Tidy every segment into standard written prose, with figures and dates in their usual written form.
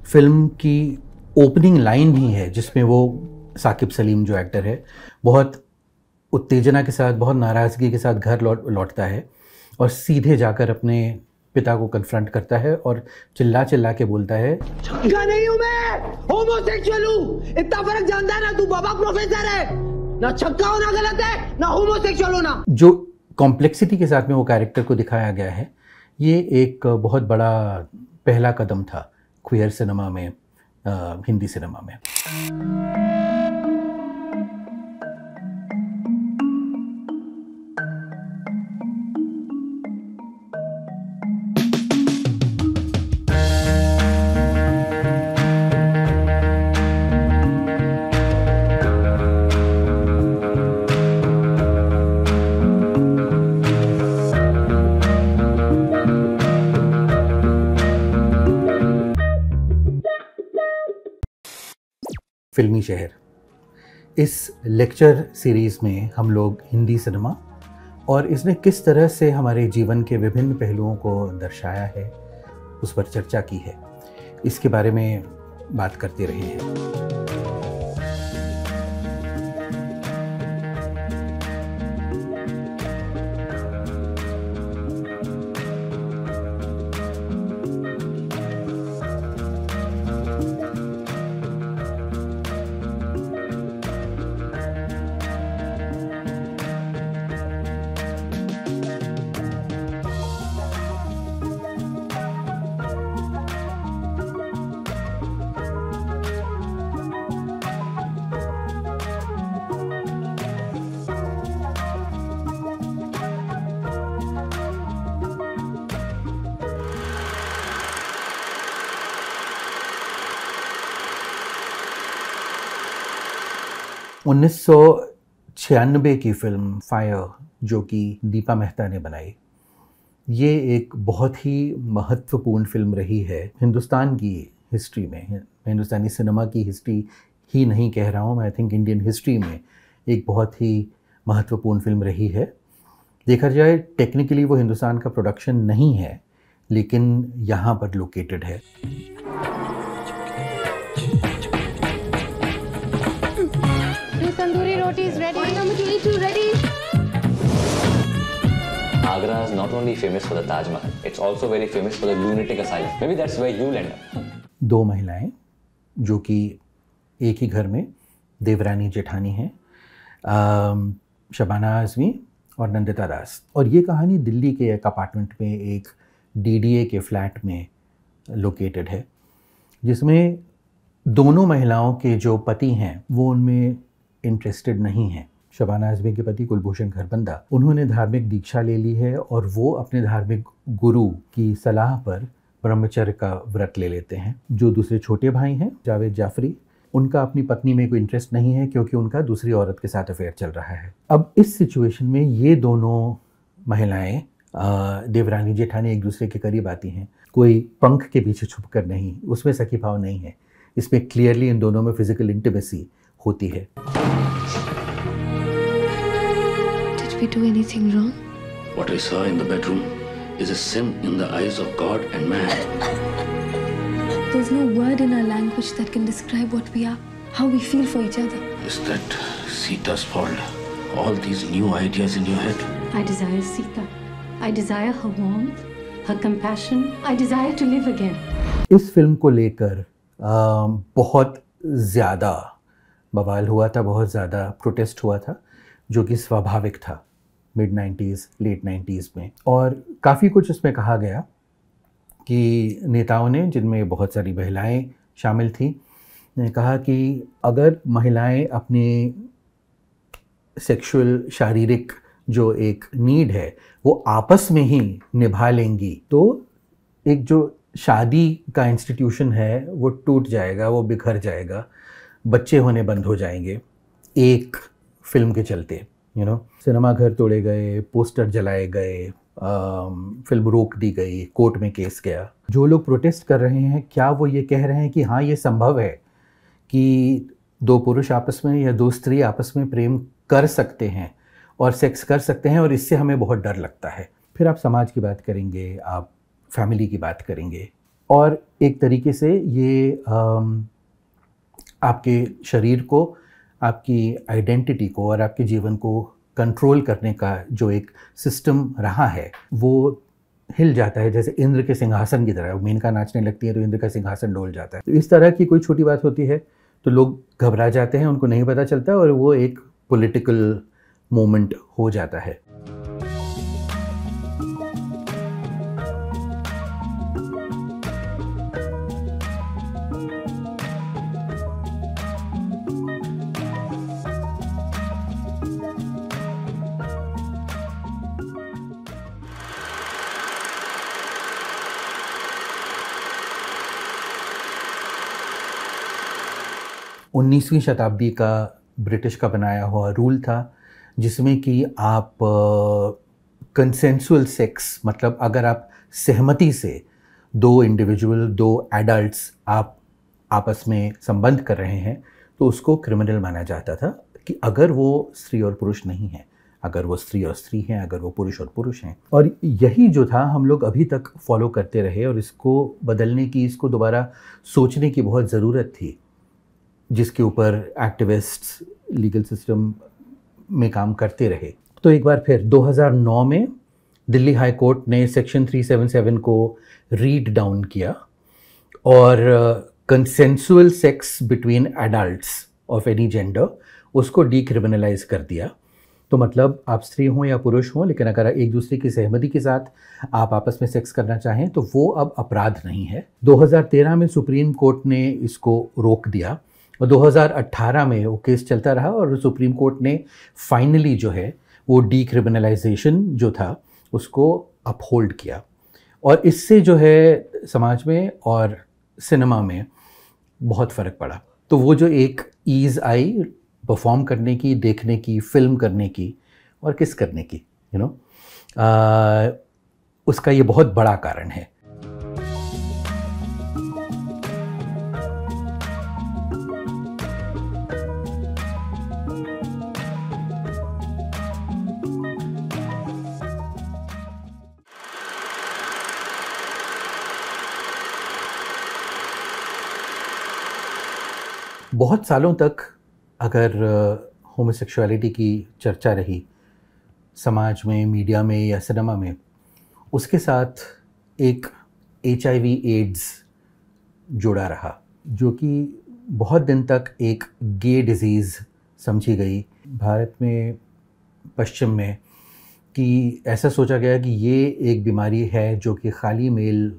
Film की opening line ही है जिसमें वो साकिब सलीम जो एक्टर है बहुत उत्तेजना के साथ, बहुत नाराज़गी के साथ घर लौटता है और सीधे जाकर अपने पिता को कन्फ्रंट करता है और चिल्ला चिल्ला के बोलता है, छक्का नहीं हूं मैं, होमोसेक्सुअल हूं। इतना फर्क जानता है ना तू? बाबा प्रोफेसर है ना, छक्का होना गलत है ना होमोसेक्सुअल होना। जो कॉम्प्लेक्सिटी के साथ में वो कैरेक्टर को दिखाया गया है, ये एक बहुत बड़ा पहला कदम था क्वियर सिनेमा में, हिंदी सिनेमा में। फिल्मी शहर, इस लेक्चर सीरीज़ में हम लोग हिंदी सिनेमा और इसने किस तरह से हमारे जीवन के विभिन्न पहलुओं को दर्शाया है उस पर चर्चा की है, इसके बारे में बात करते रहे हैं। 1996 की फिल्म फायर, जो कि दीपा मेहता ने बनाई, ये एक बहुत ही महत्वपूर्ण फिल्म रही है हिंदुस्तान की हिस्ट्री में। हिंदुस्तानी सिनेमा की हिस्ट्री ही नहीं कह रहा हूँ मैं, आई थिंक इंडियन हिस्ट्री में एक बहुत ही महत्वपूर्ण फिल्म रही है। देखा जाए टेक्निकली वो हिंदुस्तान का प्रोडक्शन नहीं है, लेकिन यहाँ पर लोकेटेड है। Tandoori roti is ready. Number 22 ready. Agra is not only famous for the Taj Mahal, it's also very famous for the lunatic asylum. Maybe that's where you'll end up. दो महिलाएं जो कि एक ही घर में देवरानी जेठानी हैं, शबाना आज़मी और नंदिता दास। और ये कहानी दिल्ली के एक अपार्टमेंट में एक डीडीए के फ्लैट में लोकेटेड है, जिसमें दोनों महिलाओं के जो पति हैं वो उनमें इंटरेस्टेड नहीं हैं। शबाना आज़मी के पति कुलभूषण खरबंदा, उन्होंने धार्मिक दीक्षा ले ली है और वो अपने धार्मिक गुरु की सलाह पर ब्रह्मचर्य का व्रत ले लेते हैं। जो दूसरे छोटे भाई हैं जावेद जाफरी, उनका अपनी पत्नी में कोई इंटरेस्ट नहीं है क्योंकि उनका दूसरी औरत के साथ अफेयर चल रहा है। अब इस सिचुएशन में ये दोनों महिलाएं देवरानी जेठानी एक दूसरे के करीब आती हैं। कोई पंख के पीछे छुप कर नहीं, उसमें सखी भाव नहीं है, इसमें क्लियरली इन दोनों में फिजिकल इंटिमेसी होती है। Did we do anything wrong? What I saw in the bedroom is a sin in the eyes of God and man. There's no word in our language that can describe what we are, how we feel for each other. Is that Sita's fault? All these new ideas in your head? I desire Sita. I desire her warmth, her compassion. I desire to live again. इस film को लेकर बहुत ज़्यादा बवाल हुआ था, बहुत ज़्यादा प्रोटेस्ट हुआ था, जो कि स्वाभाविक था मिड 90s लेट 90s में। और काफ़ी कुछ इसमें कहा गया कि नेताओं ने, जिनमें बहुत सारी महिलाएं शामिल थी, ने कहा कि अगर महिलाएं अपनी सेक्सुअल शारीरिक जो एक नीड है वो आपस में ही निभा लेंगी तो एक जो शादी का इंस्टीट्यूशन है वो टूट जाएगा, वो बिखर जाएगा, बच्चे होने बंद हो जाएंगे एक फिल्म के चलते। सिनेमा घर तोड़े गए, पोस्टर जलाए गए, फिल्म रोक दी गई, कोर्ट में केस गया। जो लोग प्रोटेस्ट कर रहे हैं, क्या वो ये कह रहे हैं कि हाँ ये संभव है कि दो पुरुष आपस में या दो स्त्री आपस में प्रेम कर सकते हैं और सेक्स कर सकते हैं और इससे हमें बहुत डर लगता है? फिर आप समाज की बात करेंगे, आप फैमिली की बात करेंगे, और एक तरीके से ये आपके शरीर को, आपकी आइडेंटिटी को और आपके जीवन को कंट्रोल करने का जो एक सिस्टम रहा है वो हिल जाता है, जैसे इंद्र के सिंहासन की तरह। मेनका नाचने लगती है तो इंद्र का सिंहासन डोल जाता है। तो इस तरह की कोई छोटी बात होती है तो लोग घबरा जाते हैं, उनको नहीं पता चलता और वो एक पॉलिटिकल मोमेंट हो जाता है। उन्नीसवीं शताब्दी का ब्रिटिश का बनाया हुआ रूल था जिसमें कि आप कंसेंसुअल सेक्स, मतलब अगर आप सहमति से दो इंडिविजुअल, दो एडल्ट्स आप आपस में संबंध कर रहे हैं तो उसको क्रिमिनल माना जाता था, कि अगर वो स्त्री और पुरुष नहीं है, अगर वो स्त्री और स्त्री हैं, अगर वो पुरुष और पुरुष हैं। और यही जो था हम लोग अभी तक फॉलो करते रहे और इसको बदलने की, इसको दोबारा सोचने की बहुत ज़रूरत थी, जिसके ऊपर एक्टिविस्ट्स लीगल सिस्टम में काम करते रहे। तो एक बार फिर 2009 में दिल्ली हाई कोर्ट ने सेक्शन 377 को रीड डाउन किया और consensual sex between adults of any gender उसको डीक्रिमिनलाइज कर दिया। तो मतलब आप स्त्री हों या पुरुष हों, लेकिन अगर एक दूसरे की सहमति के साथ आप आपस में सेक्स करना चाहें तो वो अब अपराध नहीं है। 2013 में सुप्रीम कोर्ट ने इसको रोक दिया और 2018 में वो केस चलता रहा और सुप्रीम कोर्ट ने फाइनली जो है वो डीक्रिमिनलाइजेशन जो था उसको अपहोल्ड किया। और इससे जो है समाज में और सिनेमा में बहुत फ़र्क पड़ा। तो वो जो एक ईज़ आई परफॉर्म करने की, देखने की, फिल्म करने की और किस करने की, उसका ये बहुत बड़ा कारण है। बहुत सालों तक अगर होमोसेक्सुअलिटी की चर्चा रही समाज में, मीडिया में या सिनेमा में, उसके साथ एक HIV एड्स जुड़ा रहा, जो कि बहुत दिन तक एक गे डिजीज़ समझी गई भारत में, पश्चिम में, कि ऐसा सोचा गया कि ये एक बीमारी है जो कि खाली मेल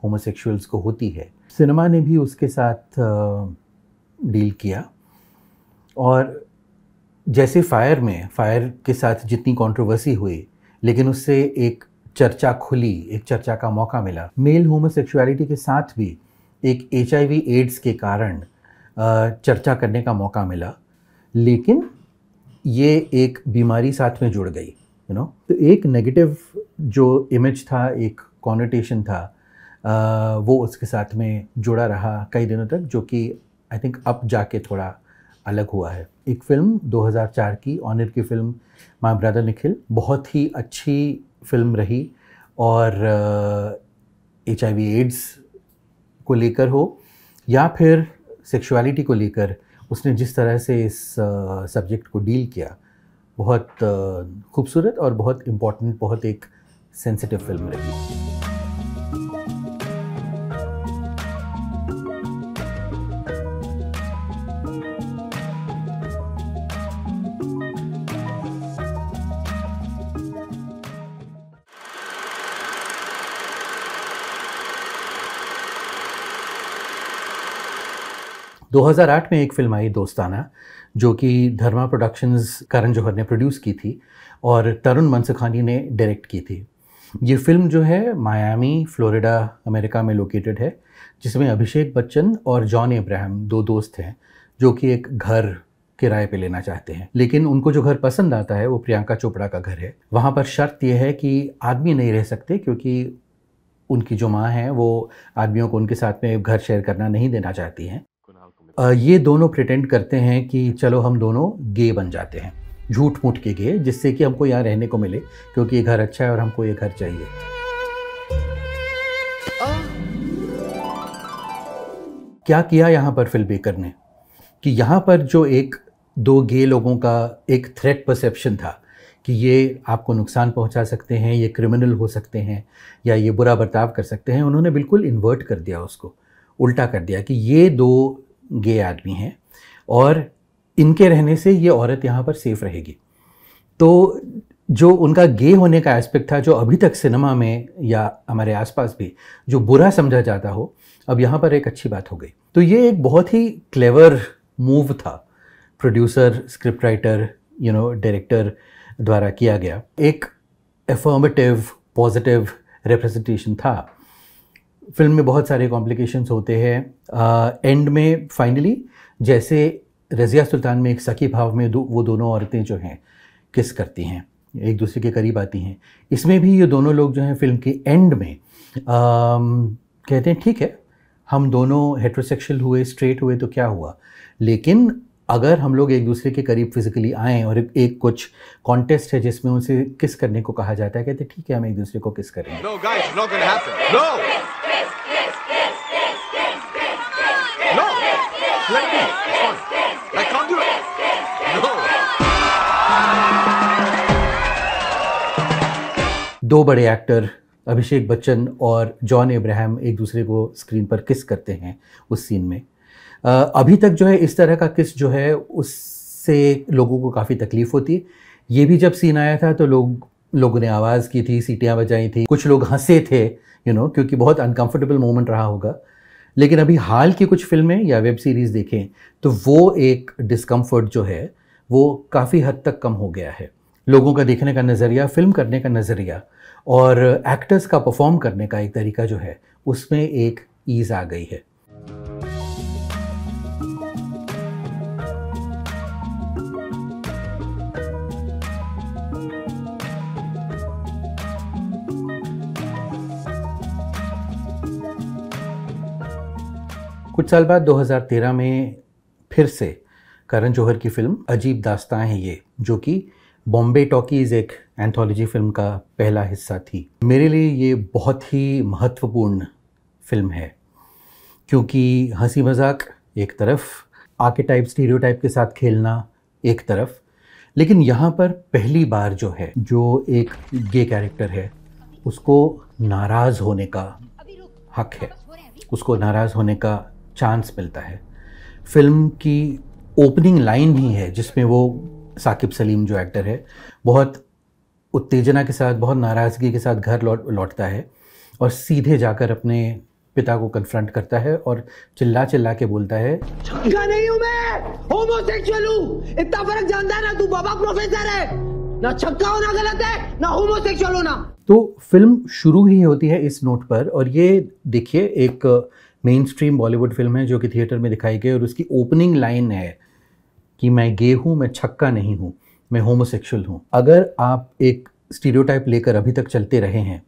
होमोसेक्सुअल्स को होती है। सिनेमा ने भी उसके साथ डील किया और जैसे फायर के साथ जितनी कंट्रोवर्सी हुई, लेकिन उससे एक चर्चा खुली, एक चर्चा का मौका मिला। मेल होमोसेक्सुअलिटी के साथ भी एक HIV एड्स के कारण चर्चा करने का मौका मिला, लेकिन ये एक बीमारी साथ में जुड़ गई, तो एक नेगेटिव जो इमेज था, एक कॉनोटेशन था, वो उसके साथ में जुड़ा रहा कई दिनों तक, जो कि आई थिंक अब जाके थोड़ा अलग हुआ है। एक फिल्म 2004 की, ऑनर की फिल्म माय ब्रदर निखिल, बहुत ही अच्छी फिल्म रही और HIV एड्स को लेकर हो या फिर सेक्सुअलिटी को लेकर उसने जिस तरह से इस सब्जेक्ट को डील किया, बहुत खूबसूरत और बहुत इम्पॉर्टेंट, बहुत एक सेंसिटिव फिल्म रही। दो 2008 में एक फिल्म आई दोस्ताना, जो कि धर्मा प्रोडक्शंस करण जौहर ने प्रोड्यूस की थी और तरुण मनसुखानी ने डायरेक्ट की थी। ये फिल्म जो है मायामी, फ्लोरिडा, अमेरिका में लोकेटेड है, जिसमें अभिषेक बच्चन और जॉन अब्राहम दो दोस्त हैं जो कि एक घर किराए पे लेना चाहते हैं, लेकिन उनको जो घर पसंद आता है वो प्रियंका चोपड़ा का घर है। वहाँ पर शर्त यह है कि आदमी नहीं रह सकते, क्योंकि उनकी जो माँ है वो आदमियों को उनके साथ में घर शेयर करना नहीं देना चाहती हैं। ये दोनों प्रिटेंड करते हैं कि चलो हम दोनों गे बन जाते हैं, झूठ मूठ के गे, जिससे कि हमको यहाँ रहने को मिले, क्योंकि ये घर अच्छा है और हमको ये घर चाहिए। क्या किया यहाँ पर फिल्म मेकर ने कि यहाँ पर जो एक दो गे लोगों का एक थ्रेट परसेप्शन था कि ये आपको नुकसान पहुंचा सकते हैं, ये क्रिमिनल हो सकते हैं या ये बुरा बर्ताव कर सकते हैं, उन्होंने बिल्कुल इन्वर्ट कर दिया, उसको उल्टा कर दिया कि ये दो गे आदमी हैं और इनके रहने से ये औरत यहाँ पर सेफ रहेगी। तो जो उनका गे होने का एस्पेक्ट था, जो अभी तक सिनेमा में या हमारे आसपास भी जो बुरा समझा जाता हो, अब यहाँ पर एक अच्छी बात हो गई। तो ये एक बहुत ही क्लेवर मूव था, प्रोड्यूसर, स्क्रिप्ट राइटर, डायरेक्टर द्वारा किया गया। एक एफर्मेटिव पॉजिटिव रिप्रेजेंटेशन था। फिल्म में बहुत सारे कॉम्प्लिकेशंस होते हैं। एंड में फाइनली जैसे रज़िया सुल्तान में एक सखी भाव में वो दोनों औरतें जो हैं किस करती हैं, एक दूसरे के करीब आती हैं, इसमें भी ये दोनों लोग जो हैं फिल्म के एंड में कहते हैं ठीक है, हम दोनों हेट्रोसेक्सुअल हुए, स्ट्रेट हुए तो क्या हुआ, लेकिन अगर हम लोग एक दूसरे के करीब फिजिकली आएँ और एक कुछ कॉन्टेस्ट है जिसमें उनसे किस करने को कहा जाता है, कहते हैं ठीक है, हम एक दूसरे को किस करेंगे। No guys, it's not gonna happen. No. No. Let me. It's fine. I can't do it. No. दो बड़े एक्टर अभिषेक बच्चन और जॉन अब्राहम एक दूसरे को स्क्रीन पर किस करते हैं उस सीन में। अभी तक जो है इस तरह का किस जो है उससे लोगों को काफ़ी तकलीफ़ होती। ये भी जब सीन आया था तो लोगों ने आवाज़ की थी, सीटियाँ बजाई थी, कुछ लोग हंसे थे क्योंकि बहुत अनकंफर्टेबल मोमेंट रहा होगा। लेकिन अभी हाल की कुछ फिल्में या वेब सीरीज़ देखें तो वो एक डिस्कम्फर्ट जो है वो काफ़ी हद तक कम हो गया है। लोगों का देखने का नज़रिया, फिल्म करने का नज़रिया और एक्टर्स का परफॉर्म करने का एक तरीका जो है उसमें एक ईज़ आ गई है। कुछ साल बाद 2013 में फिर से करण जौहर की फिल्म अजीब दास्तां है ये, जो कि बॉम्बे टॉकीज़ एक एंथोलॉजी फिल्म का पहला हिस्सा थी। मेरे लिए ये बहुत ही महत्वपूर्ण फिल्म है क्योंकि हंसी मजाक एक तरफ, आर्केटाइप स्टीरियोटाइप के साथ खेलना एक तरफ, लेकिन यहाँ पर पहली बार जो है जो एक गे कैरेक्टर है उसको नाराज़ होने का हक है, उसको नाराज़ होने का चांस मिलता है। फिल्म की ओपनिंग लाइन ही है जिसमें वो साकिब सलीम जो एक्टर है बहुत उत्तेजना के साथ, बहुत नाराज़गी के साथ घर लौटता है और सीधे जाकर अपने पिता को कन्फ्रंट करता है और चिल्ला चिल्ला के बोलता है, छक्का नहीं हूं मैं, होमोसेक्सुअल हूं। इतना फर्क जानता है ना तू, बाबा प्रोफेसर है। ना छक्का होना गलत है, ना होमोसेक्सुअल होना। तो फिल्म शुरू ही होती है इस नोट पर। और ये देखिए एक मेन स्ट्रीम बॉलीवुड फिल्म है जो कि थिएटर में दिखाई गई और उसकी ओपनिंग लाइन है कि मैं गे हूँ, मैं छक्का नहीं हूँ, मैं होमोसेक्सुअल हूँ। अगर आप एक स्टीरियोटाइप लेकर अभी तक चलते रहे हैं,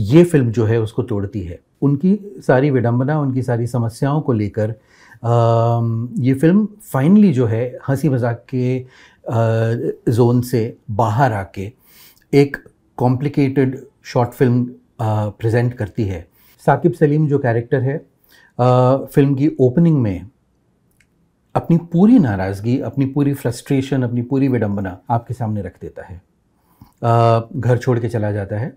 ये फिल्म जो है उसको तोड़ती है। उनकी सारी विडंबना, उनकी सारी समस्याओं को लेकर ये फिल्म फाइनली जो है हंसी मजाक के जोन से बाहर आके एक कॉम्प्लिकेटेड शॉर्ट फिल्म प्रेजेंट करती है। साकिब सलीम जो कैरेक्टर है फिल्म की ओपनिंग में अपनी पूरी नाराज़गी, अपनी पूरी फ्रस्ट्रेशन, अपनी पूरी विडंबना आपके सामने रख देता है। घर छोड़ के चला जाता है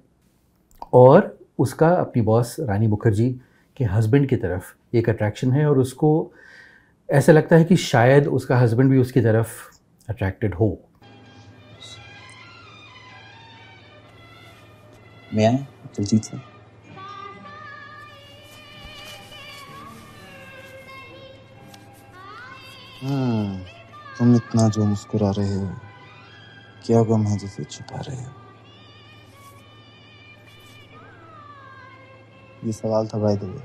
और उसका अपनी बॉस रानी मुखर्जी के हस्बैंड की तरफ एक अट्रैक्शन है और उसको ऐसा लगता है कि शायद उसका हस्बैंड भी उसकी तरफ अट्रैक्टेड हो। मैं आया दिलजीत से। तुम इतना जो मुस्कुरा रहे हो, क्या गम है जिसे छुपा रहे हो? ये सवाल था बाय द वे।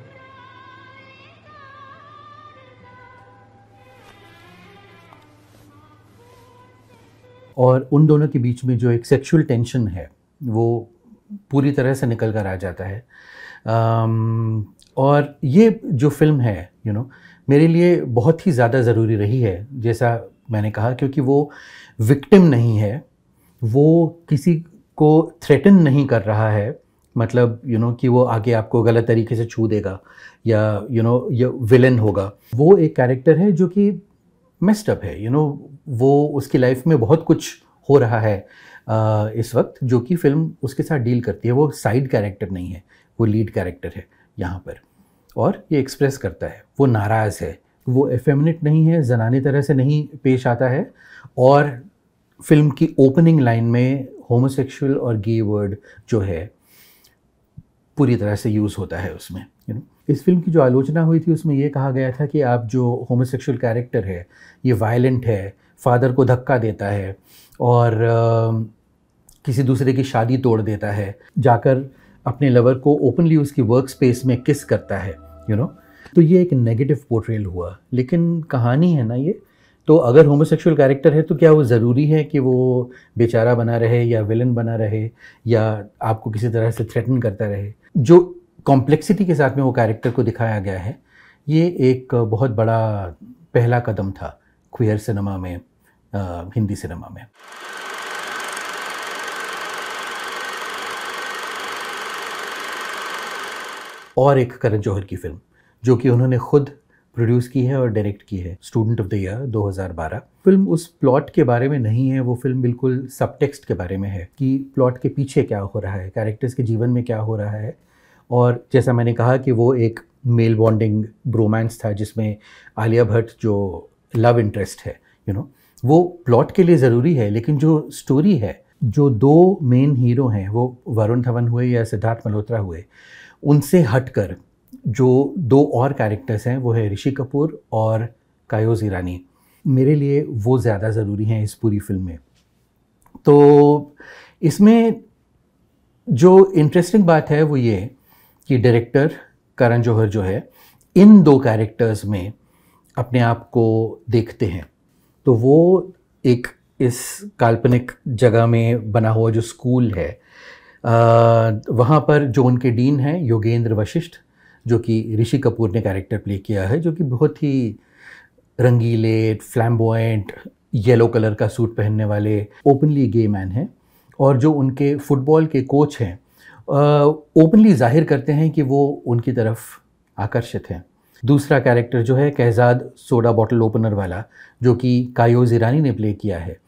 और उन दोनों के बीच में जो एक सेक्सुअल टेंशन है वो पूरी तरह से निकल कर आ जाता है। और ये जो फिल्म है मेरे लिए बहुत ही ज़्यादा ज़रूरी रही है, जैसा मैंने कहा, क्योंकि वो विक्टिम नहीं है, वो किसी को थ्रेटन नहीं कर रहा है, मतलब कि वो आगे आपको गलत तरीके से छू देगा या ये विलन होगा। वो एक कैरेक्टर है जो कि मेस्ड अप है, वो उसकी लाइफ में बहुत कुछ हो रहा है इस वक्त, जो कि फिल्म उसके साथ डील करती है। वो साइड कैरेक्टर नहीं है, वो लीड कैरेक्टर है यहाँ पर, और ये एक्सप्रेस करता है वो नाराज़ है, वो एफेमिनेट नहीं है, जनानी तरह से नहीं पेश आता है। और फिल्म की ओपनिंग लाइन में होमोसेक्सुअल और गे वर्ड जो है पूरी तरह से यूज़ होता है उसमें। इस फिल्म की जो आलोचना हुई थी उसमें ये कहा गया था कि आप जो होमोसेक्सुअल कैरेक्टर है ये वायलेंट है, फादर को धक्का देता है और किसी दूसरे की शादी तोड़ देता है, जाकर अपने लवर को ओपनली उसकी वर्क स्पेस में किस करता है, तो ये एक नेगेटिव पोर्ट्रेल हुआ। लेकिन कहानी है ना ये, तो अगर होमोसेक्सुअल कैरेक्टर है तो क्या वो ज़रूरी है कि वो बेचारा बना रहे या विलन बना रहे या आपको किसी तरह से थ्रेटन करता रहे? जो कॉम्प्लेक्सिटी के साथ में वो कैरेक्टर को दिखाया गया है, ये एक बहुत बड़ा पहला कदम था क्वियर सिनेमा में, हिंदी सिनेमा में। और एक करण जौहर की फिल्म जो कि उन्होंने खुद प्रोड्यूस की है और डायरेक्ट की है, student of the year 2012। Film उस प्लॉट के बारे में नहीं है, वो फिल्म बिल्कुल सबटेक्स्ट के बारे में है कि प्लॉट के पीछे क्या हो रहा है, कैरेक्टर्स के जीवन में क्या हो रहा है। और जैसा मैंने कहा कि वो एक मेल बॉन्डिंग ब्रोमांस था जिसमें आलिया भट्ट जो लव इंटरेस्ट है, वो प्लॉट के लिए ज़रूरी है, लेकिन जो स्टोरी है, जो दो मेन हीरो हैं, वो वरुण धवन हुए या सिद्धार्थ मल्होत्रा हुए, उनसे हटकर जो दो और कैरेक्टर्स हैं वो है ऋषि कपूर और कायोज ईरानी। मेरे लिए वो ज़्यादा ज़रूरी हैं इस पूरी फिल्म में। तो इसमें जो इंटरेस्टिंग बात है वो ये कि डायरेक्टर करण जौहर जो है इन दो कैरेक्टर्स में अपने आप को देखते हैं। तो वो एक इस काल्पनिक जगह में बना हुआ जो स्कूल है, वहाँ पर जो उनके डीन हैं योगेंद्र वशिष्ठ, जो कि ऋषि कपूर ने कैरेक्टर प्ले किया है, जो कि बहुत ही रंगीले, फ्लैम्बॉयंट, येलो कलर का सूट पहनने वाले ओपनली गे मैन हैं। और जो उनके फुटबॉल के कोच हैं ओपनली जाहिर करते हैं कि वो उनकी तरफ आकर्षित हैं। दूसरा कैरेक्टर जो है कहजाद सोडा बॉटल ओपनर वाला, जो कि कायोज ईरानी ने प्ले किया है,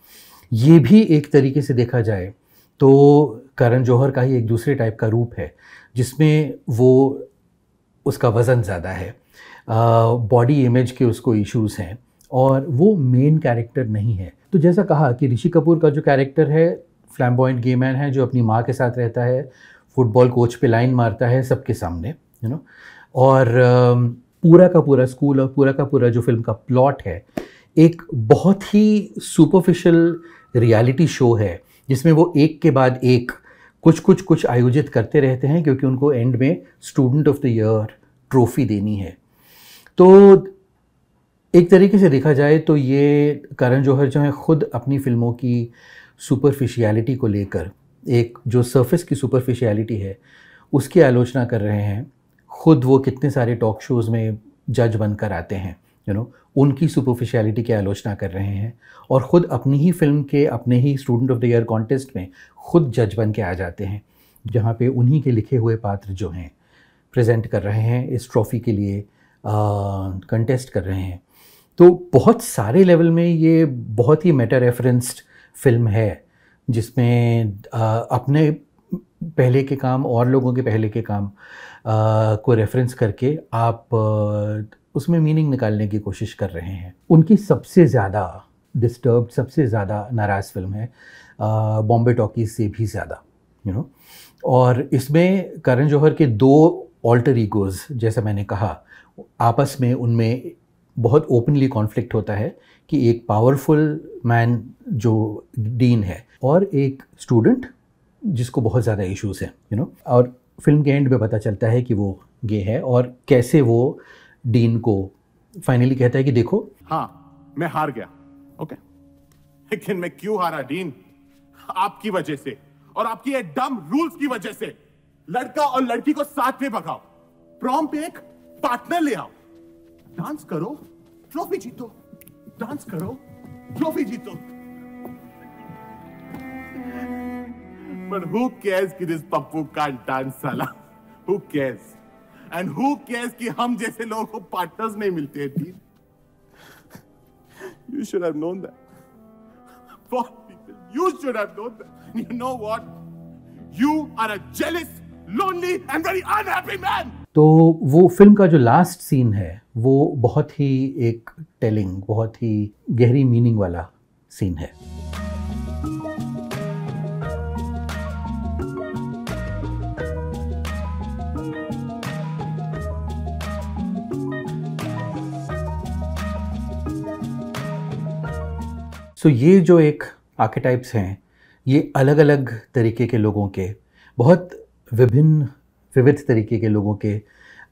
ये भी एक तरीके से देखा जाए तो करण जौहर का ही एक दूसरे टाइप का रूप है, जिसमें वो उसका वज़न ज़्यादा है, बॉडी इमेज के उसको इश्यूज़ हैं और वो मेन कैरेक्टर नहीं है। तो जैसा कहा कि ऋषि कपूर का जो कैरेक्टर है फ्लैम्बॉयंट गे मैन है, जो अपनी माँ के साथ रहता है, फुटबॉल कोच पे लाइन मारता है सबके सामने, और पूरा का पूरा स्कूल और पूरा का पूरा जो फिल्म का प्लॉट है एक बहुत ही सुपरफिशियल रियलिटी शो है, जिसमें वो एक के बाद एक कुछ आयोजित करते रहते हैं क्योंकि उनको एंड में student of the year trophy देनी है। तो एक तरीके से देखा जाए तो ये करण जौहर जो है खुद अपनी फिल्मों की सुपरफिशियलिटी को लेकर, एक जो सरफेस की सुपरफिशियलिटी है उसकी आलोचना कर रहे हैं। खुद वो कितने सारे टॉक शोज़ में जज बनकर आते हैं, उनकी सुपरफिशियलिटी की आलोचना कर रहे हैं, और ख़ुद अपनी ही फिल्म के अपने ही student of the year contest में खुद जज बन के आ जाते हैं, जहाँ पे उन्हीं के लिखे हुए पात्र जो हैं प्रेजेंट कर रहे हैं, इस ट्रॉफ़ी के लिए कंटेस्ट कर रहे हैं। तो बहुत सारे लेवल में ये बहुत ही मेटा रेफरेंस्ड फिल्म है, जिसमें अपने पहले के काम और लोगों के पहले के काम को रेफरेंस करके आप उसमें मीनिंग निकालने की कोशिश कर रहे हैं। उनकी सबसे ज़्यादा डिस्टर्ब्ड, सबसे ज़्यादा नाराज़ फिल्म है बॉम्बे टॉकीज़ से भी ज़्यादा, और इसमें करण जौहर के दो ऑल्टर ईगोज़, जैसा मैंने कहा, आपस में उनमें बहुत ओपनली कॉन्फ्लिक्ट होता है कि एक पावरफुल मैन जो डीन है और एक स्टूडेंट जिसको बहुत ज़्यादा इश्यूज़ हैं, और फिल्म के एंड में पता चलता है कि वो गे है और कैसे वो डीन को फाइनली कहता है कि देखो, हाँ मैं हार गया, ओके, लेकिन मैं क्यों हारा डीन? आपकी वजह से और आपकी ये डम रूल्स की वजह से। लड़का और लड़की को साथ में भगाओ, प्रॉम पे एक पार्टनर ले आओ, डांस करो, ट्रॉफी जीतो, डांस करो, ट्रॉफी जीतो। But who cares कि this पप्पू can't dance साला? Who cares? And who cares कि हम जैसे लोगों को पार्टनर्स नहीं मिलते हैं team? You should have known that. For people, you should have known that. You know what? You are a jealous, lonely and very unhappy man. तो वो फिल्म का जो लास्ट सीन है वो बहुत ही एक टेलिंग, बहुत ही गहरी मीनिंग वाला सीन है। सो ये जो एक आर्केटाइप्स हैं, ये अलग अलग तरीके के लोगों के, बहुत विविध तरीके के लोगों के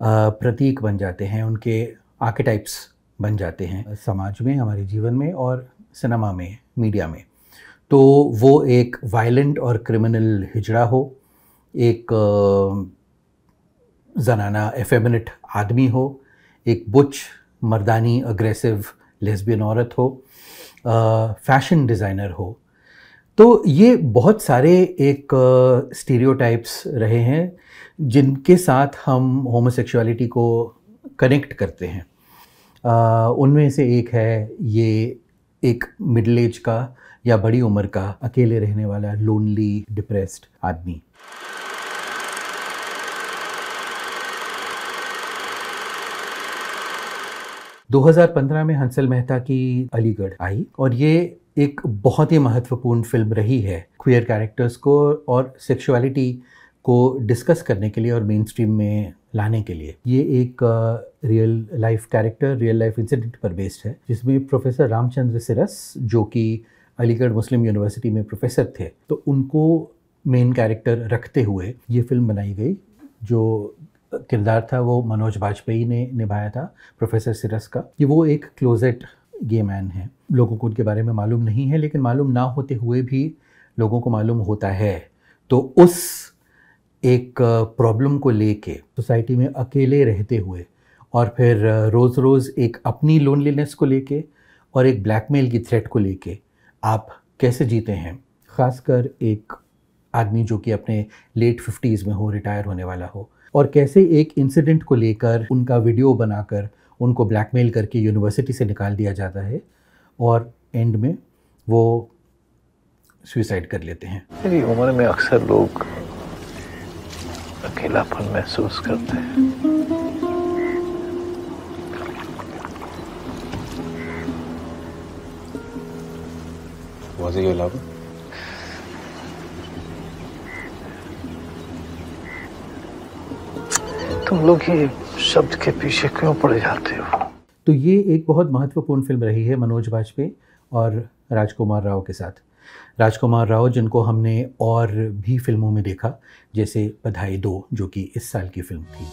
प्रतीक बन जाते हैं, उनके आर्केटाइप्स बन जाते हैं समाज में, हमारे जीवन में और सिनेमा में, मीडिया में। तो वो एक वायलेंट और क्रिमिनल हिजड़ा हो, एक जनाना एफेमिनेट आदमी हो, एक बुच मर्दानी अग्रेसिव लेस्बियन औरत हो, फैशन डिज़ाइनर हो। तो ये बहुत सारे एक स्टीरियोटाइप्स रहे हैं जिनके साथ हम होमोसेक्सुअलिटी को कनेक्ट करते हैं। उनमें से एक है ये एक मिडिल एज का या बड़ी उम्र का अकेले रहने वाला लोनली डिप्रेस्ड आदमी। – 2015 में हंसल मेहता की अलीगढ़ आई और ये एक बहुत ही महत्वपूर्ण फिल्म रही है क्वियर कैरेक्टर्स को और सेक्सुअलिटी को डिस्कस करने के लिए और मेन स्ट्रीम में लाने के लिए। ये एक real life character, real life incident पर बेस्ड है, जिसमें प्रोफेसर रामचंद्र सिरस, जो कि अलीगढ़ मुस्लिम यूनिवर्सिटी में प्रोफेसर थे, तो उनको मेन कैरेक्टर रखते हुए ये फिल्म बनाई गई। जो किरदार था वो मनोज बाजपेयी ने निभाया था, प्रोफेसर सिरस का। ये वो एक क्लोजेट गे मैन है, लोगों को उनके बारे में मालूम नहीं है, लेकिन मालूम ना होते हुए भी लोगों को मालूम होता है। तो उस एक प्रॉब्लम को लेके सोसाइटी में अकेले रहते हुए और फिर रोज़ रोज़ एक अपनी लोनलीनेस को लेके और एक ब्लैकमेल की थ्रेट को लेके आप कैसे जीते हैं, ख़ासकर एक आदमी जो कि अपने लेट 50s में हो, रिटायर होने वाला हो, और कैसे एक इंसिडेंट को लेकर उनका वीडियो बनाकर उनको ब्लैकमेल करके यूनिवर्सिटी से निकाल दिया जाता है और एंड में वो सुसाइड कर लेते हैं। मेरी उम्र में अक्सर लोग अकेलापन महसूस करते हैं। Was it your lover? तुम लोग ये शब्द के पीछे क्यों पड़े जाते हो? तो ये एक बहुत महत्वपूर्ण फिल्म रही है मनोज बाजपेयी और राजकुमार राव के साथ। राजकुमार राव जिनको हमने और भी फिल्मों में देखा, जैसे बधाई दो, जो कि इस साल की फिल्म थी।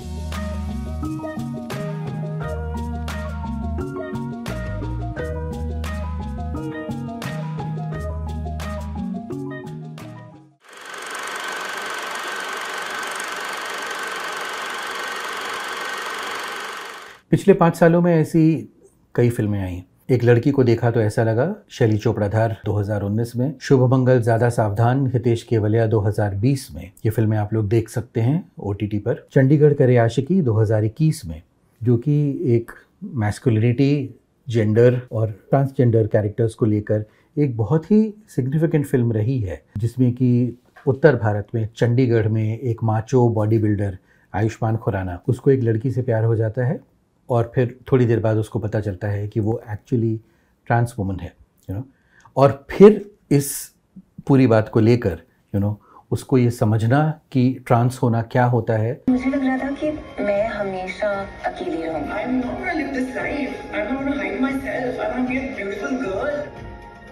पिछले 5 सालों में ऐसी कई फिल्में आई। एक लड़की को देखा तो ऐसा लगा, शैली चोपड़ाधार 2019 में, शुभ मंगल ज़्यादा सावधान हितेश केवलिया 2020 में। ये फिल्में आप लोग देख सकते हैं OTT पर। चंडीगढ़ करे आशिकी 2021 में, जो कि एक मैस्कुलिनिटी, जेंडर और ट्रांसजेंडर कैरेक्टर्स को लेकर एक बहुत ही सिग्निफिकेंट फिल्म रही है, जिसमें कि उत्तर भारत में चंडीगढ़ में एक macho body builder Ayushmann Khurrana, उसको एक लड़की से प्यार हो जाता है और फिर थोड़ी देर बाद उसको पता चलता है कि वो एक्चुअली ट्रांस वुमन है, और फिर इस पूरी बात को लेकर उसको ये समझना कि ट्रांस होना क्या होता है। मुझे लग रहा था कि मैं हमेशा अकेली रहूंगी।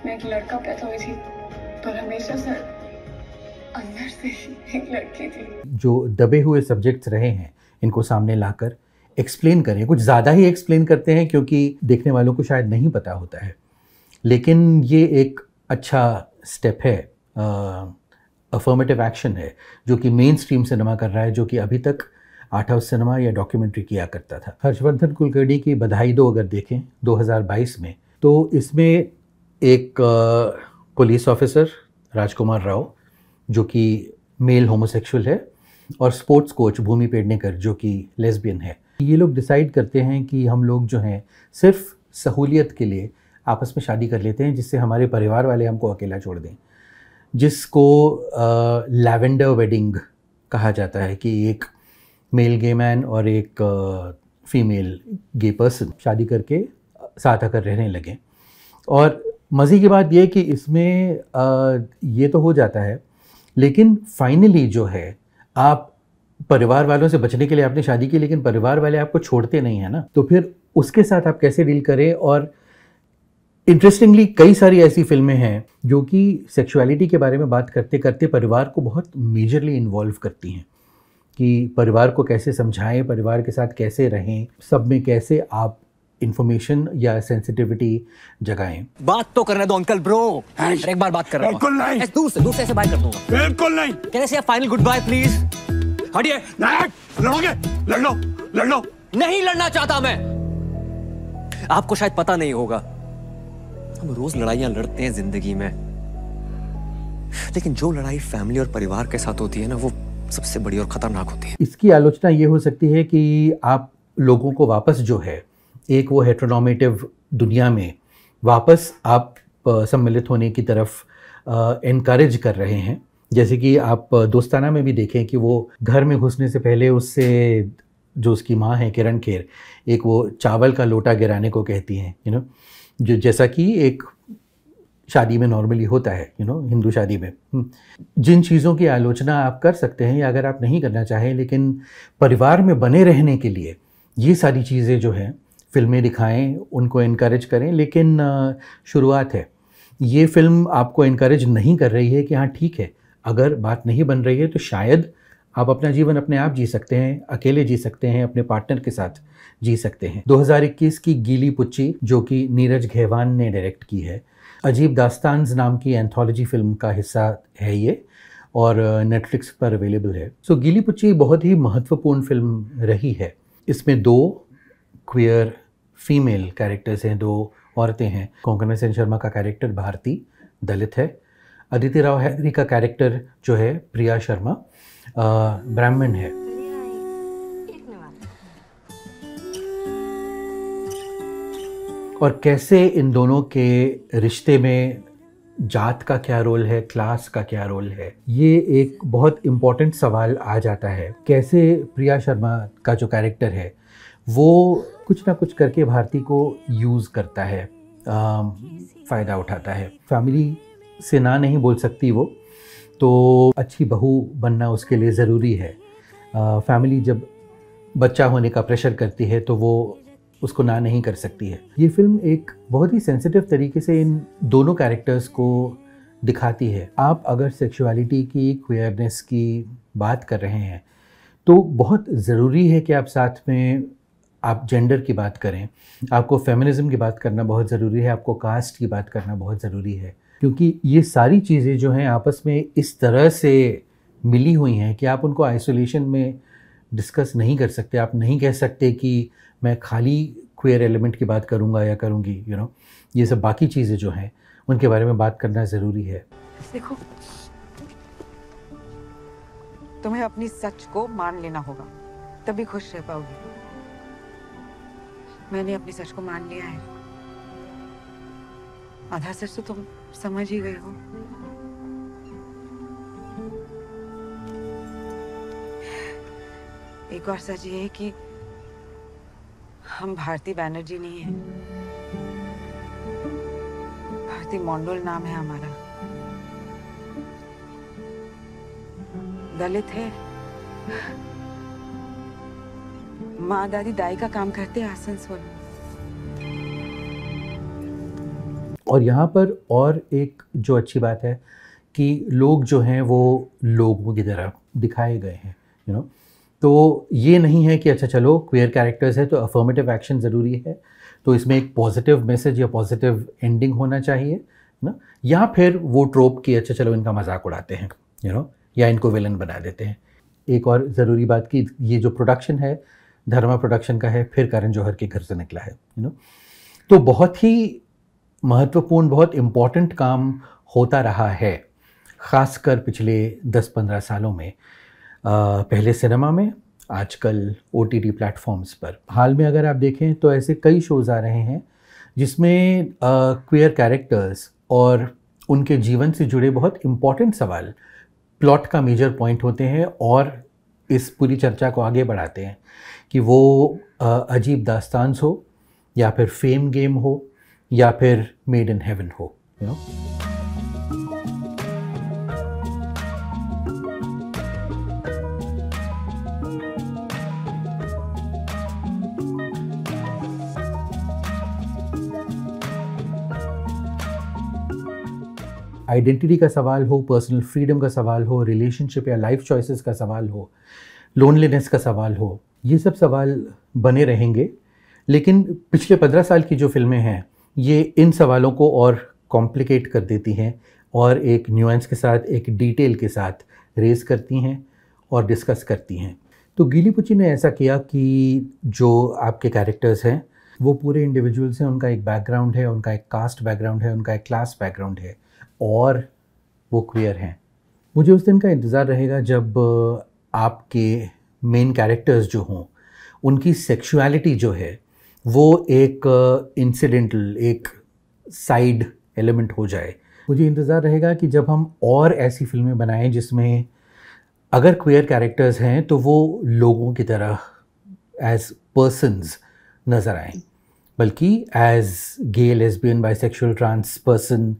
मैं एक लड़का पैदा हुई थी, पर हमेशा से अंदर से ही एक लड़की थी। जो दबे हुए सब्जेक्ट्स रहे हैं, इनको सामने लाकर एक्सप्लेन करें। कुछ ज़्यादा ही एक्सप्लेन करते हैं क्योंकि देखने वालों को शायद नहीं पता होता है, लेकिन ये एक अच्छा स्टेप है, अफर्मेटिव एक्शन है, जो कि मेन स्ट्रीम सिनेमा कर रहा है, जो कि अभी तक आर्ट हाउस सिनेमा या डॉक्यूमेंट्री किया करता था। हर्षवर्धन कुलकर्णी की बधाई दो अगर देखें 2022 में, तो इसमें एक पुलिस ऑफिसर राजकुमार राव, जो कि मेल होमोसेक्सुअल है, और स्पोर्ट्स कोच भूमि पेडनेकर जो कि लेस्बियन है। ये लोग डिसाइड करते हैं कि हम लोग जो हैं सिर्फ सहूलियत के लिए आपस में शादी कर लेते हैं, जिससे हमारे परिवार वाले हमको अकेला छोड़ दें, जिसको लैवेंडर वेडिंग कहा जाता है कि एक मेल गे मैन और एक फीमेल गे पर्सन शादी करके साथ आकर रहने लगे। और मज़े की बात ये कि इसमें ये तो हो जाता है, लेकिन फाइनली जो है आप परिवार वालों से बचने के लिए आपने शादी की, लेकिन परिवार वाले आपको छोड़ते नहीं है ना, तो फिर उसके साथ आप कैसे डील करें। और इंटरेस्टिंगली कई सारी ऐसी फिल्में हैं जो कि सेक्सुअलिटी के बारे में बात करते करते परिवार को बहुत मेजरली इन्वॉल्व करती हैं, कि परिवार को कैसे समझाएं, परिवार के साथ कैसे रहें, सब में कैसे आप इंफॉर्मेशन या सेंसिटिविटी जगाएं। बात तो करने दो अंकल ब्रो, एक बार बात कर रहा हूं। बिल्कुल नहीं, दूर से बात कर दूंगा। बिल्कुल नहीं। कैन आई से फाइनल गुड बाय प्लीज? हटिए। लड़ोगे? लड़ लो। नहीं लड़ना चाहता मैं। आपको शायद पता नहीं होगा, हम रोज लड़ाइयां लड़ते हैं जिंदगी में, लेकिन जो लड़ाई फैमिली और परिवार के साथ होती है ना, वो सबसे बड़ी और खतरनाक होती है। इसकी आलोचना ये हो सकती है कि आप लोगों को वापस जो है एक वो हेटेरोनॉर्मेटिव दुनिया में वापस आप सम्मिलित होने की तरफ एनकरेज कर रहे हैं। जैसे कि आप दोस्ताना में भी देखें कि वो घर में घुसने से पहले उससे जो उसकी माँ है किरण खेर, एक वो चावल का लोटा गिराने को कहती हैं, जो जैसा कि एक शादी में नॉर्मली होता है, हिंदू शादी में। जिन चीज़ों की आलोचना आप कर सकते हैं या अगर आप नहीं करना चाहें, लेकिन परिवार में बने रहने के लिए ये सारी चीज़ें जो हैं फिल्में दिखाएं, उनको इनकरेज करें। लेकिन शुरुआत है, ये फिल्म आपको इनकरेज नहीं कर रही है कि हाँ ठीक है, अगर बात नहीं बन रही है तो शायद आप अपना जीवन अपने आप जी सकते हैं, अकेले जी सकते हैं, अपने पार्टनर के साथ जी सकते हैं। 2021 की गीली पुच्ची, जो कि नीरज घेवान ने डायरेक्ट की है, अजीब दास्तान्स नाम की एंथोलॉजी फिल्म का हिस्सा है ये, और नेटफ्लिक्स पर अवेलेबल है। सो गीली पुच्ची बहुत ही महत्वपूर्ण फिल्म रही है। इसमें 2 क्वियर फीमेल कैरेक्टर्स हैं, 2 औरतें हैं। कोंकणा सेन शर्मा का कैरेक्टर भारती दलित है, अदिति राव हैदरी का कैरेक्टर जो है प्रिया शर्मा ब्राह्मण है। और कैसे इन दोनों के रिश्ते में जात का क्या रोल है, क्लास का क्या रोल है, ये एक बहुत इम्पॉर्टेंट सवाल आ जाता है। कैसे प्रिया शर्मा का जो कैरेक्टर है वो कुछ ना कुछ करके भारती को यूज़ करता है, फ़ायदा उठाता है। फैमिली से ना नहीं बोल सकती वो, तो अच्छी बहू बनना उसके लिए ज़रूरी है। फैमिली जब बच्चा होने का प्रेशर करती है तो वो उसको ना नहीं कर सकती है। ये फिल्म एक बहुत ही सेंसिटिव तरीके से इन दोनों कैरेक्टर्स को दिखाती है। आप अगर सेक्सुअलिटी की, क्वियरनेस की बात कर रहे हैं तो बहुत ज़रूरी है कि आप साथ में आप जेंडर की बात करें, आपको फेमिनिज्म की बात करना बहुत ज़रूरी है, आपको कास्ट की बात करना बहुत ज़रूरी है, क्योंकि ये सारी चीज़ें जो हैं आपस में इस तरह से मिली हुई हैं कि आप उनको आइसोलेशन में डिस्कस नहीं कर सकते। आप नहीं कह सकते कि मैं खाली क्वेयर एलिमेंट की बात करूँगा या करूँगी, ये सब बाकी चीज़ें जो हैं उनके बारे में बात करना ज़रूरी है। देखो, तुम्हें अपनी सच को मान लेना होगा, तभी खुश रह पाओगी। मैंने अपनी सच को मान लिया है। आधा सच तो तुम समझ ही गए हो। एक और सच ये है कि हम भारती बैनर्जी नहीं हैं, भारती मंडल नाम है हमारा। दलित है, माँ दादी दाई का काम करते हैं आसनसोल। और यहाँ पर और एक जो अच्छी बात है कि लोग जो हैं वो लोगों की तरह दिखाए गए हैं, तो ये नहीं है कि अच्छा चलो क्वेयर कैरेक्टर्स है तो अफर्मेटिव एक्शन ज़रूरी है, तो इसमें एक पॉजिटिव मैसेज या पॉजिटिव एंडिंग होना चाहिए ना, या फिर वो ट्रोप की अच्छा चलो इनका मजाक उड़ाते हैं, या इनको विलन बना देते हैं। एक और ज़रूरी बात कि ये जो प्रोडक्शन है धर्मा प्रोडक्शन का है, फिर करण जौहर के घर से निकला है, तो बहुत ही महत्वपूर्ण, बहुत इम्पॉर्टेंट काम होता रहा है। ख़ासकर पिछले 10-15 सालों में, पहले सिनेमा में, आजकल OTT प्लेटफॉर्म्स पर। हाल में अगर आप देखें तो ऐसे कई शोज़ आ रहे हैं जिसमें क्वेयर कैरेक्टर्स और उनके जीवन से जुड़े बहुत इम्पॉर्टेंट सवाल प्लॉट का मेजर पॉइंट होते हैं और इस पूरी चर्चा को आगे बढ़ाते हैं कि वो अजीब दास्तान हो या फिर फेम गेम हो या फिर मेड इन हेवन हो, यू नो। आइडेंटिटी का सवाल हो, पर्सनल फ्रीडम का सवाल हो, रिलेशनशिप या लाइफ चॉइसेस का सवाल हो, लोनलीनेस का सवाल हो, ये सब सवाल बने रहेंगे। लेकिन पिछले 15 साल की जो फिल्में हैं ये इन सवालों को और कॉम्प्लिकेट कर देती हैं और एक न्यूएंस के साथ, एक डिटेल के साथ रेज करती हैं और डिस्कस करती हैं। तो गीली पुची ने ऐसा किया कि जो आपके कैरेक्टर्स हैं वो पूरे इंडिविजुअल्स हैं, उनका एक बैकग्राउंड है, उनका एक कास्ट बैकग्राउंड है, उनका एक क्लास बैकग्राउंड है और वो क्वियर हैं। मुझे उस दिन का इंतज़ार रहेगा जब आपके मेन कैरेक्टर्स जो हों उनकी सेक्सुअलिटी जो है वो एक इंसिडेंटल, एक साइड एलिमेंट हो जाए। मुझे इंतज़ार रहेगा कि जब हम और ऐसी फिल्में बनाएं जिसमें अगर क्वियर कैरेक्टर्स हैं तो वो लोगों की तरह एज पर्सन्स नज़र आएं, बल्कि एज गे, लेस्बियन, बाइसेक्सुअल, ट्रांस पर्सन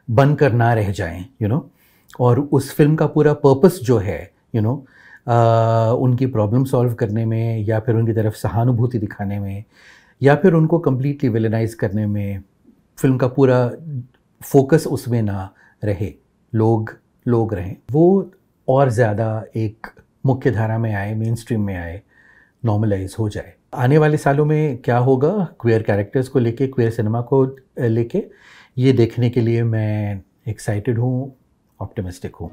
बनकर ना रह जाएं, यू नो। और उस फिल्म का पूरा पर्पस जो है, यू नो, उनकी प्रॉब्लम सॉल्व करने में या फिर उनकी तरफ सहानुभूति दिखाने में या फिर उनको कम्प्लीटली विलेनाइज करने में, फिल्म का पूरा फोकस उसमें ना रहे, लोग रहें, वो और ज़्यादा एक मुख्य धारा में आए, मेन स्ट्रीम में आए, नॉर्मलाइज हो जाए। आने वाले सालों में क्या होगा क्वेयर कैरेक्टर्स को लेके, क्वेयर सिनेमा को लेके, ये देखने के लिए मैं एक्साइटेड हूँ, ऑप्टिमिस्टिक हूँ।